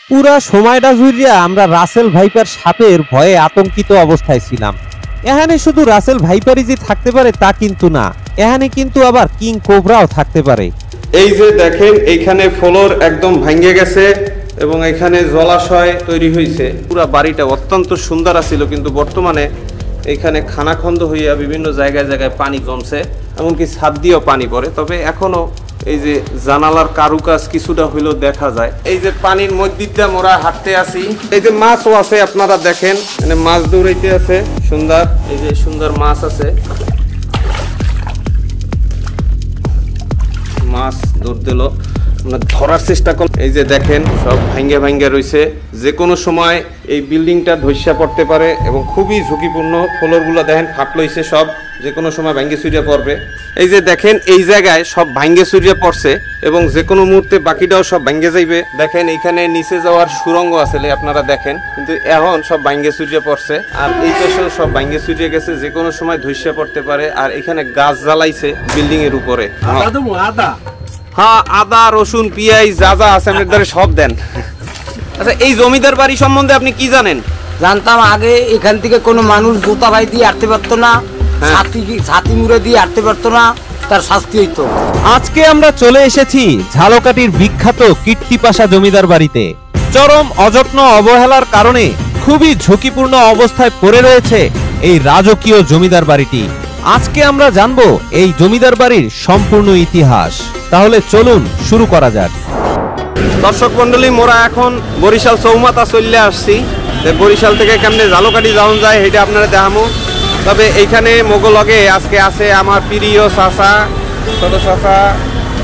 পুরা সময়টা জুড়ে আমরা রাসেল ভাইপার সাপের ভয়ে আতঙ্কিত অবস্থায় ছিলাম। এখানে শুধু রাসেল ভাইপারই যে থাকতে পারে তা কিন্তু না, এখানে কিন্তু আবার কিং কোবরাও থাকতে পারে। এই যে দেখেন এইখানে ফ্লোর একদম ভেঙে গেছে এবং এখানে জলাশয় তৈরি হয়েছে। পুরা বাড়িটা অত্যন্ত সুন্দর ছিল, কিন্তু বর্তমানে এখানে খানাখন্দ হইয়া বিভিন্ন জায়গায় জায়গায় পানি জমছে, এমনকি ছাদ দিয়েও পানি পড়ে। তবে এখনো এই যে জানালার কারুকাজ কিছুটা হইলেও দেখা যায়। এই যে পানির মধ্যে দিয়ে মোরা হাঁটতে আসি, এই যে মাছও আছে, আপনারা দেখেন মানে মাছ দৌড়াইতে আছে সুন্দর। এই যে সুন্দর মাছ আছে, মাছ দৌড় দিল, ধরার চেষ্টা করল। এই যে দেখেন সব ভাঙ্গে ভাঙ্গে রয়েছে, যে কোনো সময় এই বিল্ডিংটা ধসা পড়তে পারে এবং খুবই ঝুঁকিপূর্ণ। ফ্লোরগুলো দেখেন ফাটলইছে, সব যে কোনো সময় ভাঙ্গে চুরিয়ে পড়বে। এই যে দেখেন এই জায়গায় সব ভাঙ্গে চুরিয়ে পড়ছে এবং যে কোনো মুহূর্তে বাকিটাও সব ভাঙ্গে যাইবে। দেখেন এইখানে নিচে যাওয়ার সুরঙ্গ আছে, আপনারা দেখেন, কিন্তু এখন সব ভাঙ্গে চুরিয়ে পড়ছে। আর এই পাশেও সব ভাঙ্গে চুরিয়ে গেছে, যে কোনো সময় ধসা পড়তে পারে। আর এখানে গাছ জ্বালাইছে বিল্ডিং এর উপরে। হ্যাঁ, আদা রসুন পেঁয়াজ যা যা আছে আপনার দ্বারা সব দেন। আচ্ছা, এই জমিদার বাড়ি সম্বন্ধে আপনি কি জানেন? জানতাম আগে এখান থেকে কোনো মানুষ জুতা ভাই দিয়ে আটতে পারতো না, ছাতি মুড়ে দিয়ে আটতে পারতো না, তার শাস্তি হইতো। আজকে আমরা চলে এসেছি ঝালকাঠির বিখ্যাত কীর্তিপাশা জমিদার বাড়িতে। চরম অযত্ন অবহেলার কারণে খুবই ঝুঁকিপূর্ণ অবস্থায় পড়ে রয়েছে এই রাজকীয় জমিদার বাড়িটি। আজকে আমরা জানবো এই জমিদার বাড়ির সম্পূর্ণ ইতিহাস। তাহলে চলুন শুরু করা যাক। দর্শক মন্ডলী, মোরা এখন বরিশাল চৌমাথা চলে আসছি। বরিশাল থেকে কেমনে ঝালকাঠি যাওয়া যায় সেটা আপনারা দেখামো। তবে এইখানে মোগলগে আজকে আছে আমার প্রিয় চাচা, ছোট চাচা।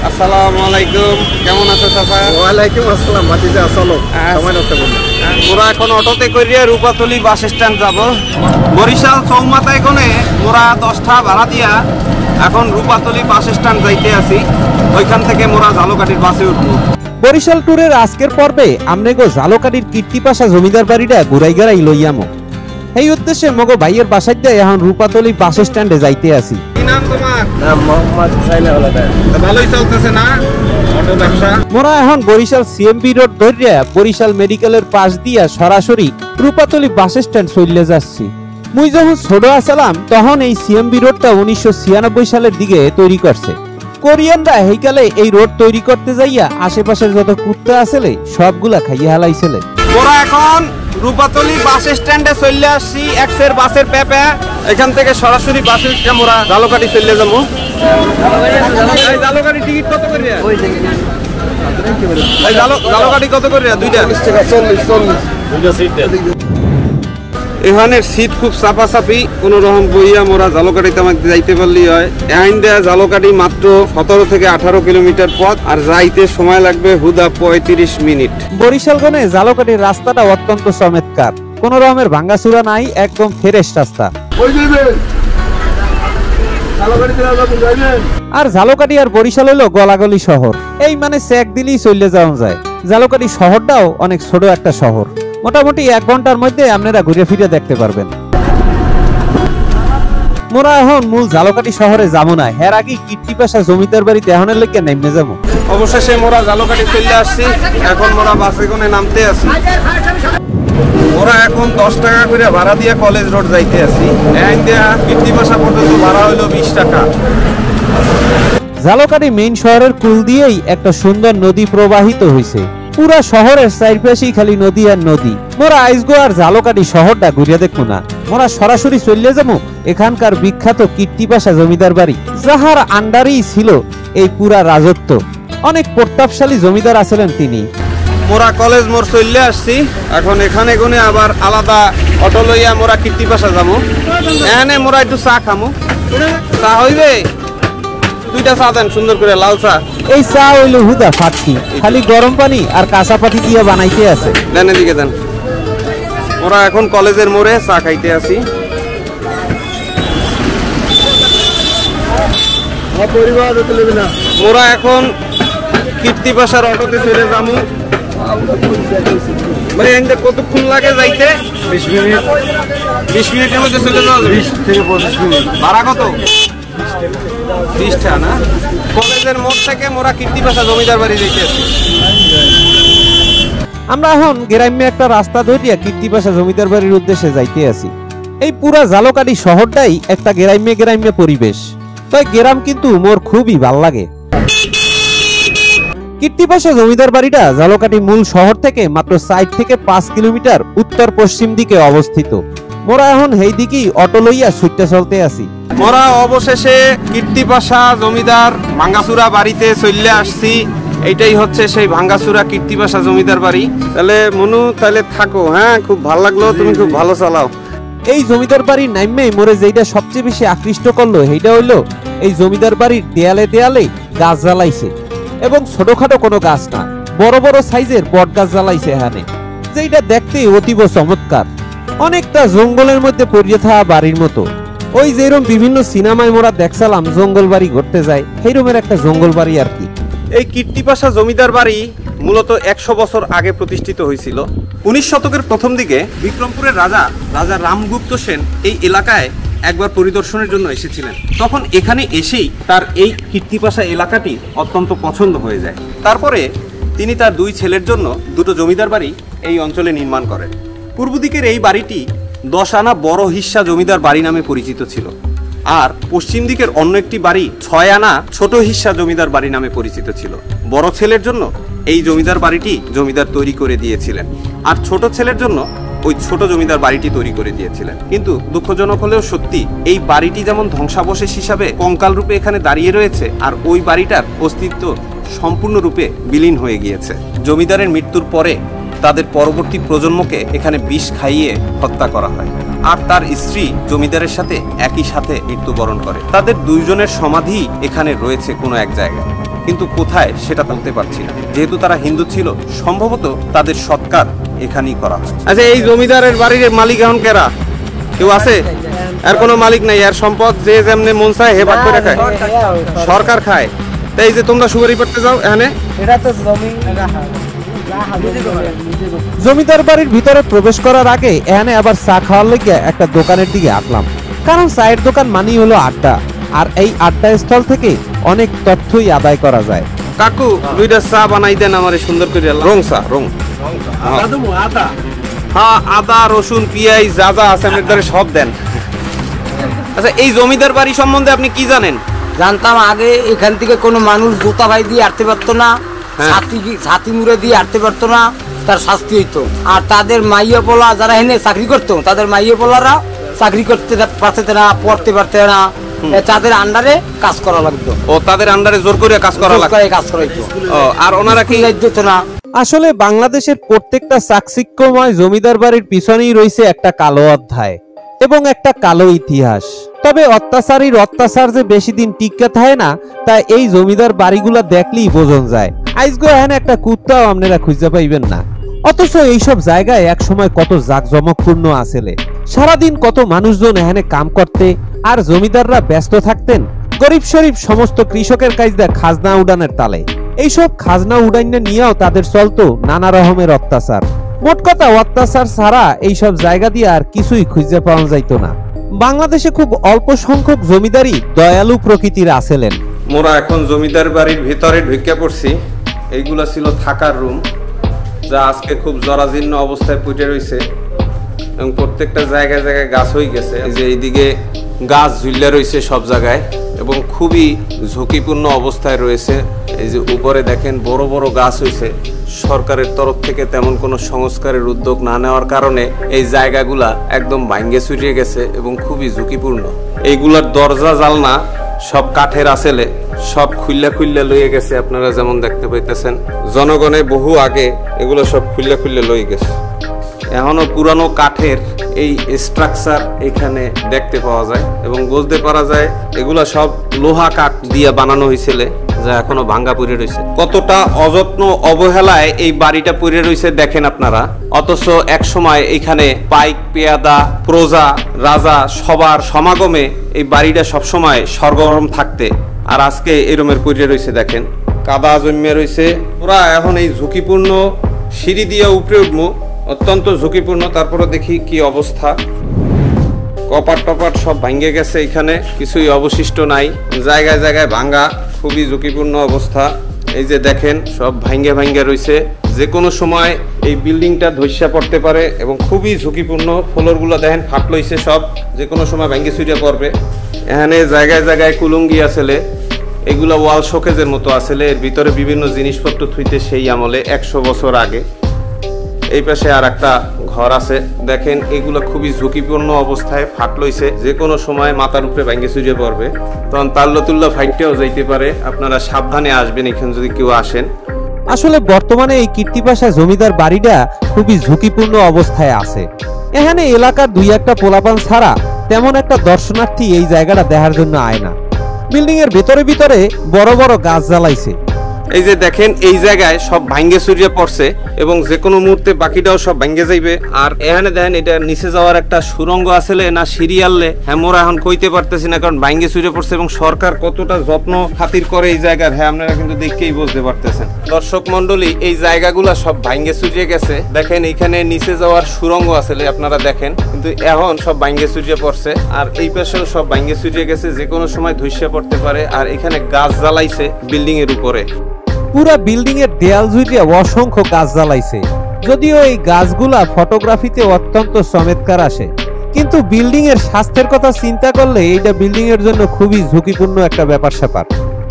আসসালামু আলাইকুম, কেমন আছে চাচা? ওয়ালাইকুম আসসালাম। ভাতিজা চলো, সময় নষ্ট করব। মোরা এখন অটোতে করিয়া রূপাতলি বাস স্ট্যান্ড যাব। বরিশাল চৌমাথায় কোনে মোরা 10টা ভাড়া দিয়া এখন রূপাতলি বাস স্ট্যান্ড যাইতে আছি। ওইখান থেকে মোরা ঝালকাঠির বাসে উঠবো। বরিশাল ট্যুরের আজকের পর্বে আমরা ঝালকাঠির কীর্তিপাশা জমিদার বাড়িটা ঘুরাই গেরাই লইয়ামো। এই উদ্দেশ্যে মগো ভাইয়ের বাসায় দিয়ে এখন রূপাতলি বাস স্ট্যান্ডে যাইতে আসি। কি নাম তোমার? নাম মোহাম্মদ সাইনা হলাদার। ভালোই চলতেছে না অটো ব্যবসা? মোরা এখন বরিশাল সিএমবি রোড ধরিয়া বরিশাল মেডিকেলের পাশ দিয়া সরাসরি রূপাতলি বাস স্ট্যান্ড চলে যাচ্ছি। মুই যখন ছোট আসলাম তখন এই সিএমবি রোডটা 1996 সালের দিকে তৈরি করছে। কোরিয়ানরা হেইকালে এই রোড তৈরি করতে যাইয়া আশেপাশের যত কুত্তা আসলে সবগুলা খাইয়া হালাইছিলে। মোরা এখন রূপাতলি বাস স্ট্যান্ডে চলে আসছি। এক্সের বাসের পেপে এখান থেকে সরাসরি বাসে উঠে মোরা ঝালকাঠি চলে যাবো। ঝালকাঠি টিকিট কত করে? ঝালকাঠি কত করে? দুইটা 40 টাকা। এখানের সিট খুব চাপাচাপি, কোন রকম বইয়া মোরা ঝালকাঠিতে আমাকে যাইতে পারলেই হয়। এখান দিয়ে ঝালকাঠি মাত্র 17 থেকে 18 কিলোমিটার পথ, আর যাইতে সময় লাগবে হুদা 35 মিনিট। বরিশালগণে ঝালকাঠির রাস্তাটা অত্যন্ত চমৎকার, কোন রকমের ভাঙ্গাচুরা নাই, একদম ফ্রেশ রাস্তা। আর ঝালকাঠি আর বরিশাল হলো গলাগলি শহর, এই মানে চেক দিলেই চলে যাওয়া যায়। ঝালকাঠি শহরটাও অনেক ছোট একটা শহর, মোটামুটি 1 ঘন্টার মধ্যে আপনারা ঘুরে ফিরে দেখতে পারবেন। মোরা এখন মূল ঝালকাঠি শহরে যাবো না, এর আগে কীর্তিপাশা জমিদার বাড়িতে এখনের লেগে নেমে যাবো। অবশেষে মোরা ঝালকাঠি চলে আসছি। এখন মোরা বাসে কোনে নামতে আছি। মোরা এখন 10 টাকা করে ভাড়া দিয়ে কলেজ রোড যাইতে আছি। কীর্তিপাশা পর্যন্ত ভাড়া হইলো 20 টাকা। ঝালকাঠি মেইন শহরের কুল দিয়েই একটা সুন্দর নদী প্রবাহিত হয়েছে। পুরা শহরের চারপাশেই খালি নদী আর নদী। মোরা আইসগো আর ঝালকাঠি শহরটা ঘুরিয়ে দেখবো না, মোরা সরাসরি চলে যাবো এখানকার বিখ্যাত কীর্তিপাশা জমিদার বাড়ি, যাহার আন্ডারেই ছিল এই পুরা রাজত্ব। অনেক প্রতাপশালী জমিদার আছিলেন তিনি। মোরা কলেজ মোড় চলে আসছি। এখন এখানে কোনে আবার আলাদা অটো লইয়া মোরা কীর্তিপাশা যাবো। এখানে মোরা একটু চা খামো। চা হইবে? 2টা চা দেন সুন্দর করে, লাল চা। এই চা হইলো হুদা ফাটকি, খালি গরম পানি আর কাঁচা পাতি দিয়ে বানাইতে আছে। দেন এদিকে দেন। মোরা এখন কলেজের মোড়ে চা খাইতে আসি। মোরা এখন কীর্তিপাশার অটোতে চলে যাবো। মানে কতক্ষণ লাগে যাইতে? 20 মিনিট। 20 মিনিটের মধ্যে চলে যাওয়া যাবে? 20 থেকে 25 মিনিট। ভাড়া কত? 20 টাকা না? কলেজের মোড় থেকে মোরা কীর্তিপাশা জমিদার বাড়ি যাইতে আছি। আমরা এখন গ্রাম্য একটা রাস্তা ধরিয়া কীর্তিপাশা জমিদার বাড়ির উদ্দেশ্যে যাইতে আছি। এই পুরা জালকাঠি শহরটাই একটা গ্রাম্য পরিবেশ, তাই গ্রাম কিন্তু মোর খুবই ভাল লাগে। কীর্তিপাশা জমিদার বাড়িটা জালকাঠি মূল শহর থেকে মাত্র 4 থেকে 5 কিলোমিটার উত্তর পশ্চিম দিকে অবস্থিত। মোরা এখন এই দিকেই অটো লইয়া ছুটতে চলতে আছি। মোরা অবশেষে কীর্তিপাশা জমিদার ভাঙ্গাচুরা বাড়িতে চলে আসছি। এইটাই হচ্ছে সেই ভাঙ্গাচুরা কীর্তিপাশা জমিদার বাড়ি। তাহলে মনু তাহলে থাকো, হ্যাঁ খুব ভালো লাগলো, তুমি খুব ভালো চালাও। এই জমিদার বাড়ির নাইমেই মোরে যেটা সবচেয়ে বেশি আকৃষ্ট করলো সেইটা হইলো এই জমিদার বাড়ির দেয়ালে দেয়ালে গাছ জ্বালাইছে, এবং ছোটখাটো কোনো গাছ না, বড় বড় সাইজের বট গাছ জ্বালাইছে এখানে, যেটা দেখতে অতীব চমৎকার, অনেকটা জঙ্গলের মধ্যে পড়িয়ে থাকা বাড়ির মতো। ওই যেরকম বিভিন্ন সিনেমায় মোরা দেখছিলাম জঙ্গল বাড়ি ঘুরতে যায়, সেইরকমের একটা জঙ্গল বাড়ি আর কি। এই কীর্তিপাশা জমিদার বাড়ি মূলত 100 বছর আগে প্রতিষ্ঠিত হয়েছিল। 19 শতকের প্রথম দিকে বিক্রমপুরের রাজা রামগুপ্ত সেন এই এলাকায় একবার পরিদর্শনের জন্য এসেছিলেন। তখন এখানে এসেই তার এই কীর্তিপাশা এলাকাটি অত্যন্ত পছন্দ হয়ে যায়। তারপরে তিনি তার 2 ছেলের জন্য 2টো জমিদার বাড়ি এই অঞ্চলে নির্মাণ করেন। পূর্ব দিকের এই বাড়িটি 10 আনা বড় হিস্সা জমিদার বাড়ি নামে পরিচিত ছিল, আর পশ্চিম দিকের অন্য একটি বাড়ি 6 আনা ছোট হিস্সা জমিদার বাড়ি নামে পরিচিত ছিল। বড় ছেলের জন্য এই জমিদার বাড়িটি জমিদার তৈরি করে দিয়েছিলেন, আর ছোট ছেলের জন্য ওই ছোট জমিদার বাড়িটি তৈরি করে দিয়েছিলেন। কিন্তু দুঃখজনক হলেও সত্যি, এই বাড়িটি যেমন ধ্বংসাবশেষ হিসাবে কঙ্কাল রূপে এখানে দাঁড়িয়ে রয়েছে, আর ওই বাড়িটার অস্তিত্ব সম্পূর্ণরূপে বিলীন হয়ে গিয়েছে। জমিদারের মৃত্যুর পরে তাদের পরবর্তী প্রজন্মকে এখানে বিষ খাইয়ে হত্যা করা হয়, আর তার স্ত্রী জমিদারের সাথে একই সাথে মৃত্যুবরণ করে। তাদের 2 জনের সমাধি এখানে রয়েছে কোনো এক জায়গায়, কিন্তু কোথায় সেটা বলতে পারছি না। যেহেতু তারা হিন্দু ছিল, সম্ভবত তাদের সৎকার এখানেই করা হয়। আচ্ছা, এই জমিদারের বাড়ির মালিক এখন কেরা? কেউ আছে? আর কোনো মালিক নাই, আর সম্পদ যে যেমনে মন চায় হে ভাগ করে খায়, সরকার খায়। তাই এই যে তোমরা সুপারি করতে যাও এখানে, এটা তো জমি জমিদার বাড়ির ভিতরে প্রবেশ করার আগে এখানে আবার চা খাওয়ার লেগে একটা দোকানের দিকে আসলাম, কারণ চায়ের দোকান মানেই হলো আড্ডা, আর এই আড্ডা স্থল থেকে অনেক তথ্যই আদায় করা যায়। কাকু 2টা চা বানাই দেন আমারে সুন্দর করে, রং চা, রং। হ্যাঁ, আদা রসুন পেঁয়াজ যা যা আছে আপনার ধরে সব দেন। আচ্ছা, এই জমিদার বাড়ি সম্বন্ধে আপনি কি জানেন? জানতাম আগে এখান থেকে কোনো মানুষ জুতা ভাই দিয়ে আটতে পারতো না, ছাতি মুড়ে দিয়ে আটতে পারতো না, তার শাস্তি হইতো। আর তাদের মাইয়া পোলা যারা এনে চাকরি করতো, তাদের মাইয়া পোলারা চাকরি করতে পারতে না, পড়তে পারতে না, তাদের আন্ডারে কাজ করা লাগতো। ও, তাদের আন্ডারে জোর করে কাজ করা লাগতো, কাজ করাইতো। আর ওনারা কি দিত না। আসলে বাংলাদেশের প্রত্যেকটা চাকচিক্যময় জমিদার বাড়ির পিছনেই রয়েছে একটা কালো অধ্যায় এবং একটা কালো ইতিহাস। তবে অত্যাচারীর অত্যাচার যে বেশি দিন টিকে থাকে না, তা এই জমিদার বাড়িগুলা দেখলেই বোঝন যায়। আইজগো এখানে একটা কুত্তাও আপনারা খুঁজে পাইবেন না, অথচ এইসব জায়গায় এক সময় কত জাঁকজমকপূর্ণ আসলে। সারাদিন কত মানুষজন এখানে কাম করতে, আর জমিদাররা ব্যস্ত থাকতেন গরিব শরীফ সমস্ত কৃষকের কাজে খাজনা উড়ানের তালে। এইসব খাজনা উড়াইনা নিয়েও তাদের চলতো নানা রকমের অত্যাচার। মোট কথা, অত্যাচার ছাড়া এইসব জায়গা দিয়ে আর কিছুই খুঁজে পাওয়া যাইতো না। বাংলাদেশে খুব অল্প সংখ্যক জমিদারই দয়ালু প্রকৃতির আছেলেন। মোরা এখন জমিদার বাড়ির ভিতরে ঢুকে পড়ছি। এইগুলা ছিল থাকার রুম, যা আজকে খুব জরাজীর্ণ অবস্থায় পড়ে রয়েছে, এবং প্রত্যেকটা জায়গায় জায়গায় গাছ হয়ে গেছে। যে এইদিকে গাছ ঝুলে রয়েছে সব জায়গায়, এবং খুবই ঝুঁকিপূর্ণ অবস্থায় রয়েছে। এই যে উপরে দেখেন বড় বড় গাছ হয়েছে। সরকারের তরফ থেকে তেমন কোনো সংস্কারের উদ্যোগ না নেওয়ার কারণে এই জায়গাগুলা একদম ভাঙ্গে ছড়িয়ে গেছে এবং খুবই ঝুঁকিপূর্ণ। এইগুলার দরজা জালনা সব কাঠের আসলে, সব খুললে লইয়ে গেছে। আপনারা যেমন দেখতে পাইতেছেন, জনগণে বহু আগে এগুলো সব খুললে লইয়ে গেছে। এখনো পুরানো কাঠের এই স্ট্রাকচার এখানে দেখতে পাওয়া যায়, এবং বুঝতে পারা যায় এগুলা সব লোহা কাঠ দিয়ে বানানো হয়েছিল, যা এখনো ভাঙ্গা পড়ে রয়েছে। কতটা অযত্ন অবহেলায় এই বাড়িটা পড়ে রয়েছে দেখেন আপনারা। অথচ এক সময় এখানে পাইক, পেয়াদা, প্রজা, রাজা সবার সমাগমে এই বাড়িটা সবসময় সরগরম থাকতে, আর আজকে এরমের পড়ে রয়েছে দেখেন, কাদা জমিয়ে রয়েছে। ওরা এখন এই ঝুঁকিপূর্ণ সিঁড়ি দিয়ে উপরে উঠবো, অত্যন্ত ঝুঁকিপূর্ণ। তারপরে দেখি কি অবস্থা, কপাট টপাট সব ভাঙ্গে গেছে, এখানে কিছুই অবশিষ্ট নাই, জায়গায় জায়গায় ভাঙ্গা, খুবই ঝুঁকিপূর্ণ অবস্থা। এই যে দেখেন সব ভাঙ্গে রয়েছে, যে কোনো সময় এই বিল্ডিংটা ধসা পড়তে পারে এবং খুবই ঝুঁকিপূর্ণ। ফ্লোরগুলো দেখেন ফাটলইছে সব, যে কোনো সময় ভেঙে চুরিয়ে পড়বে। এখানে জায়গায় জায়গায় কুলুঙ্গি আসলে, এগুলো ওয়াল শোকেজের মতো আসলে, এর ভিতরে বিভিন্ন জিনিসপত্র থুইতে সেই আমলে 100 বছর আগে। এই পাশে আর একটা ঘর আছে, দেখেন এগুলো খুবই ঝুঁকিপূর্ণ অবস্থায় ফাটলইছে, যে কোনো সময় মাথার উপরে ভেঙে চুরিয়ে পড়বে, তখন তাল্লতুল্লা ফাইটটাও যাইতে পারে। আপনারা সাবধানে আসবেন এখানে যদি কেউ আসেন। আসলে বর্তমানে এই কীর্তিপাশা জমিদার বাড়িটা খুবই ঝুঁকিপূর্ণ অবস্থায় আছে। এখানে এলাকার 2-1টা পোলাপান ছাড়া তেমন একটা দর্শনার্থী এই জায়গাটা দেখার জন্য আয় না। বিল্ডিং এর ভিতরে ভিতরে বড় বড় গাছ জ্বালাইছে। এই যে দেখেন এই জায়গায় সব ভাঙ্গে চুরিয়ে পড়ছে এবং যে কোনো মুহূর্তে বাকিটাও সব ভাঙ্গে যাইবে। আর এখানে দেখেন এটা নিচে যাওয়ার একটা সুরঙ্গ আসলে না সিরিয়ালে, হ্যাঁ মোরা এখন কইতে পারতেছি না, কারণ ভাঙ্গে চুরিয়ে পড়ছে এবং সরকার কতটা যত্ন খাতির করে এই জায়গার, হ্যাঁ আপনারা কিন্তু দেখেই বুঝতে পারতেছেন। দর্শক মন্ডলী, এই জায়গাগুলা সব ভাঙ্গে চুরিয়ে গেছে। দেখেন এইখানে নিচে যাওয়ার সুরঙ্গ আসলে, আপনারা দেখেন, কিন্তু এখন সব ভাঙ্গে চুরিয়ে পড়ছে। আর এই পাশেও সব ভাঙ্গে চুরিয়ে গেছে, যে কোনো সময় ধসে পড়তে পারে। আর এখানে গাছ জ্বালাইছে বিল্ডিং এর উপরে, পুরা বিল্ডিং এর দেয়াল জুড়ে অসংখ্য গাছ জ্বালাইছে। যদিও এই গাছগুলা ফটোগ্রাফিতে অত্যন্ত চমৎকার আসে, কিন্তু বিল্ডিং এর স্বাস্থ্যের কথা চিন্তা করলে এইটা বিল্ডিং এর জন্য খুবই ঝুঁকিপূর্ণ একটা ব্যাপার স্যাপার।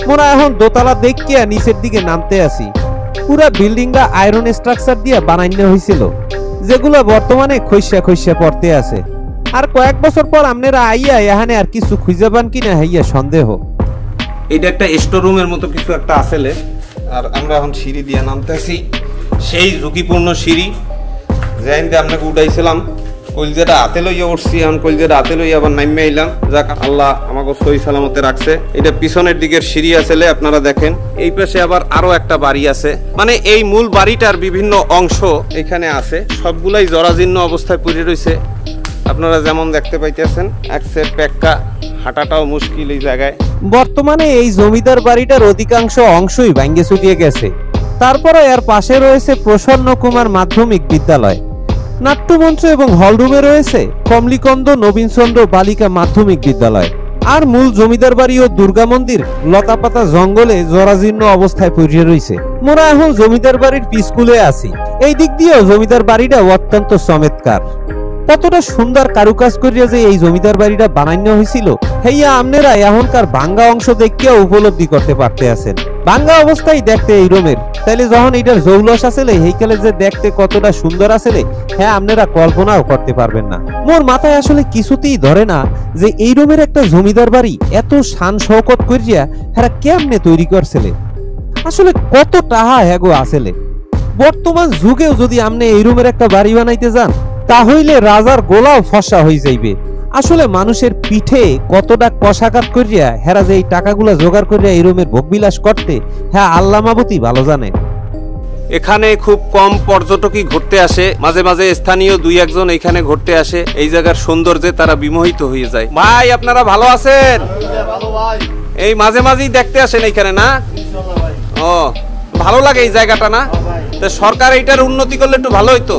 মোরা এখন দোতলা দেখিয়া নিচের দিকে নামতে আসি। পুরা বিল্ডিংটা আয়রন স্ট্রাকচার দিয়ে বানাইনো হয়েছিল, যেগুলো বর্তমানে খইসা খইসা পড়তে আছে। আর কয়েক বছর পর আপনারা আইয়া এখানে আর কিছু খুঁজে পান কিনা হইয়া সন্দেহ। এটা একটা স্টোর রুমের মতো কিছু একটা আসলে। আর আমরা এখন সিঁড়ি দিয়ে নামতেছি, সেই ঝুঁকিপূর্ণ সিঁড়ি যেদিনকে আপনাকে উঠাইছিলাম, কলজেটা হাতে লইয়া উঠছি, এখন কলজেটা হাতে লইয়া আবার নামে আইলাম। যাক, আল্লাহ আমাকে সহি সালামতে রাখছে। এটা পিছনের দিকের সিঁড়ি আসলে, আপনারা দেখেন। এই পাশে আবার আরো একটা বাড়ি আছে, মানে এই মূল বাড়িটার বিভিন্ন অংশ এখানে আছে, সবগুলাই জরাজীর্ণ অবস্থায় পড়ে রয়েছে। আপনারা যেমন দেখতে পাইতেছেন, এক সেট প্যাক্কা, হাঁটাটাও মুশকিল এই জায়গায়। বর্তমানে এই জমিদার বাড়িটার অধিকাংশ অংশই ভাঙ্গে চুরিয়ে গেছে। তারপরে এর পাশে রয়েছে প্রসন্ন কুমার মাধ্যমিক বিদ্যালয়, নাট্যমঞ্চ এবং হলরুমে রয়েছে কমলিকন্দ নবীনচন্দ্র বালিকা মাধ্যমিক বিদ্যালয়। আর মূল জমিদার বাড়ি ও দুর্গা মন্দির লতাপাতা জঙ্গলে জরাজীর্ণ অবস্থায় পড়ে রয়েছে। মোরা এখন জমিদার বাড়ির পিছকুলে আছি। এই দিক দিয়েও জমিদার বাড়িটা অত্যন্ত চমৎকার। কতটা সুন্দর কারুকাজ করিয়া যে এই জমিদার বাড়িটা বানানো হয়েছিল, হেইয়া আপনারা এখনকার ভাঙ্গা অংশ দেখিয়া উপলব্ধি করতে পারতে আছেন। ভাঙ্গা অবস্থায় দেখতে এই রুমের, তাইলে যখন এটার জৌলস আসলে হেইকালে যে দেখতে কতটা সুন্দর আসলে, হ্যাঁ আপনারা কল্পনাও করতে পারবেন না। মোর মাথায় আসলে কিছুতেই ধরে না যে এই রুমের একটা জমিদার বাড়ি এত শান শৌকত করিয়া হ্যাঁ কেমনে তৈরি করছিলে। আসলে কত টাহা হ্যাগো আসলে। বর্তমান যুগেও যদি আপনি এই রুমের একটা বাড়ি বানাইতে যান, তাহলে রাজার গোলাও ফসা হয়ে যাইবে। আসলে মানুষের পিঠে কতটা কষাঘাত করিয়া হেরা যে এই টাকাগুলা জোগাড় করিয়া এই রুমের ভোগবিলাস করতে, হ্যাঁ আল্লাহ মাবুতি ভালো জানে। এখানে খুব কম পর্যটকই ঘুরতে আসে, মাঝে মাঝে স্থানীয় 2-1 জন এখানে ঘুরতে আসে। এই জায়গার সৌন্দর্যে তারা বিমোহিত হয়ে যায়। ভাই আপনারা ভালো আছেন? এই মাঝে মাঝেই দেখতে আসেন এইখানে না? ও, ভালো লাগে এই জায়গাটা না? তো সরকার এইটার উন্নতি করলে একটু ভালো হইতো।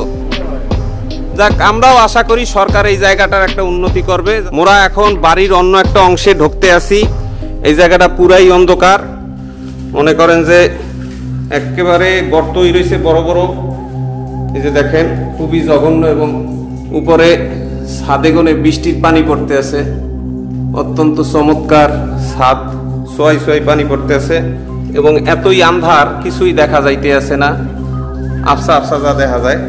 যাক, আমরাও আশা করি সরকার এই জায়গাটার একটা উন্নতি করবে। মোরা এখন বাড়ির অন্য একটা অংশে ঢুকতে আসি। এই জায়গাটা পুরাই অন্ধকার, মনে করেন যে একেবারে গর্তই রয়েছে বড় বড়। এই যে দেখেন, খুবই জঘন্য, এবং উপরে ছাদে গনে বৃষ্টির পানি পড়তে আছে। অত্যন্ত চমৎকার ছাদ, সোয়াই সোয়াই পানি পড়তে আছে, এবং এতই আন্ধার কিছুই দেখা যাইতে আছে না, আফসা আফসা যা দেখা যায়।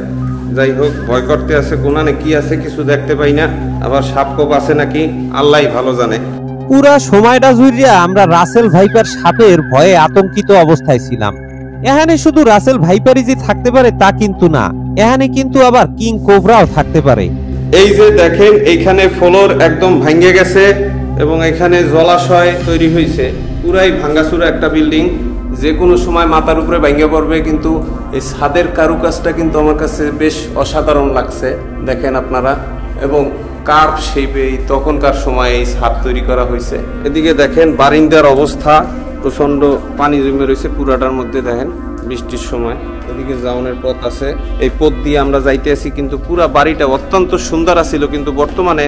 যাই হোক, ভয় করতে আছে, কোনানে কি আছে কিছু দেখতে পাই না, আবার সাপকোপ আছে নাকি আল্লাহই ভালো জানে। পুরা সময়টা জুড়িয়া আমরা রাসেল ভাইপার সাপের ভয়ে আতঙ্কিত অবস্থায় ছিলাম। এখানে শুধু রাসেল ভাইপারই যে থাকতে পারে তা কিন্তু না, এখানে কিন্তু আবার কিং কোবরাও থাকতে পারে। এই যে দেখেন, এইখানে ফ্লোর একদম ভাঙ্গে গেছে এবং এখানে জলাশয় তৈরি হয়েছে। পুরাই ভাঙ্গাচুরা একটা বিল্ডিং, যে কোনো সময় মাথার উপরে ভেঙে পড়বে। কিন্তু এই ছাদের কারুকাজটা কিন্তু আমার কাছে বেশ অসাধারণ লাগছে, দেখেন আপনারা। এবং কার্ভ শেপে তখনকার সময় এই ছাদ তৈরি করা হয়েছে। এদিকে দেখেন বারিন্দার অবস্থা, প্রচন্ড পানি জমে রয়েছে পুরাটার মধ্যে, দেখেন বৃষ্টির সময়। এদিকে যাওনের পথ আছে, এই পথ দিয়ে আমরা যাইতে আছি। কিন্তু পুরা বাড়িটা অত্যন্ত সুন্দর আছিল, কিন্তু বর্তমানে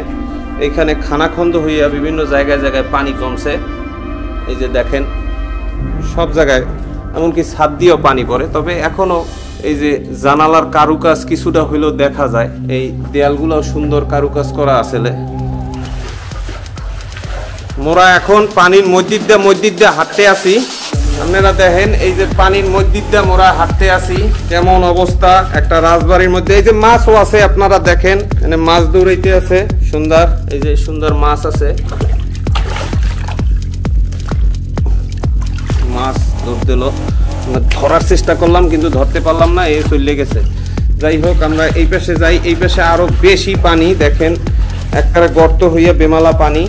এখানে খানাখন্দ হইয়া বিভিন্ন জায়গায় জায়গায় পানি কমছে। এই যে দেখেন, সব জায়গায় এমনকি ছাদ দিয়েও পানি পড়ে। তবে এখনো এই যে জানালার কারুকাজ কিছুটা হইলেও দেখা যায়, এই দেয়ালগুলো সুন্দর কারুকাজ করা আছে। মোরা এখন পানির মসজিদ দিয়ে হাঁটতে আসি। আপনারা দেখেন এই যে পানির মসজিদ দিয়ে মোরা হাঁটতে আসি, কেমন অবস্থা একটা রাজবাড়ির মধ্যে। এই যে মাছও আছে, আপনারা দেখেন এখানে মাছ দৌড়াইতে আছে সুন্দর, এই যে সুন্দর মাছ আছে, মাছ ধরতে দিল। ধরার চেষ্টা করলাম কিন্তু ধরতে পারলাম না, এই চলে গেছে। যাই হোক আমরা এই পাশে যাই, এই পাশে আরো বেশি পানি, দেখেন একটা গর্ত হইয়া বেমালা পানি।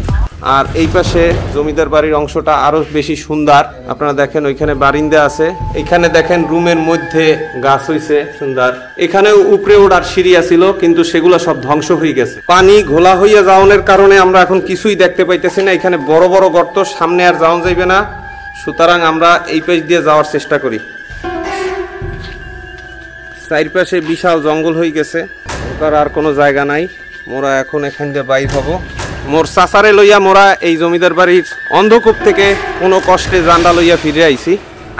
আর এই পাশে জমিদার বাড়ির অংশটা আরো বেশি সুন্দর, আপনারা দেখেন ওইখানে বারিন্দা আছে, এখানে দেখেন রুমের মধ্যে গাছ হইছে সুন্দর। এখানে উপরে ওঠার সিঁড়ি ছিল কিন্তু সেগুলো সব ধ্বংস হয়ে গেছে, পানি ঘোলা হইয়া যাওয়ার কারণে আমরা এখন কিছুই দেখতে পাইতেছি না। এখানে বড় বড় গর্ত, সামনে আর যাওয়া যাইবে না, সুতরাং আমরা এই পাশ দিয়ে যাওয়ার চেষ্টা করি। চারপাশে বিশাল জঙ্গল হয়ে গেছে, আর কোনো জায়গা নাই। মোরা এখন এখান দিয়ে বাইর হব। মোর চাচারে লইয়া মোরা এই জমিদার বাড়ির অন্ধকূপ থেকে কোনো কষ্টে জান্ডা লইয়া ফিরে আইছি।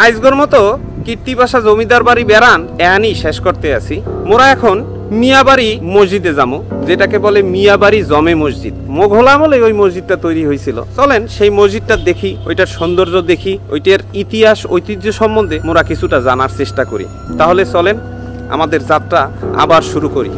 আইজগর মতো কীর্তিবাসা জমিদার বাড়ি বেড়ান এহানি শেষ করতে আসি। মোরা এখন মিয়াবাড়ি মসজিদে যাবো, যেটাকে বলে মিয়াবাড়ি জমে মসজিদ। মোঘল আমলে ওই মসজিদটা তৈরি হয়েছিল। চলেন সেই মসজিদটা দেখি, ওইটার সৌন্দর্য দেখি, ওইটার ইতিহাস ঐতিহ্য সম্বন্ধে মোরা কিছুটা জানার চেষ্টা করি। তাহলে চলেন আমাদের যাত্রা আবার শুরু করি।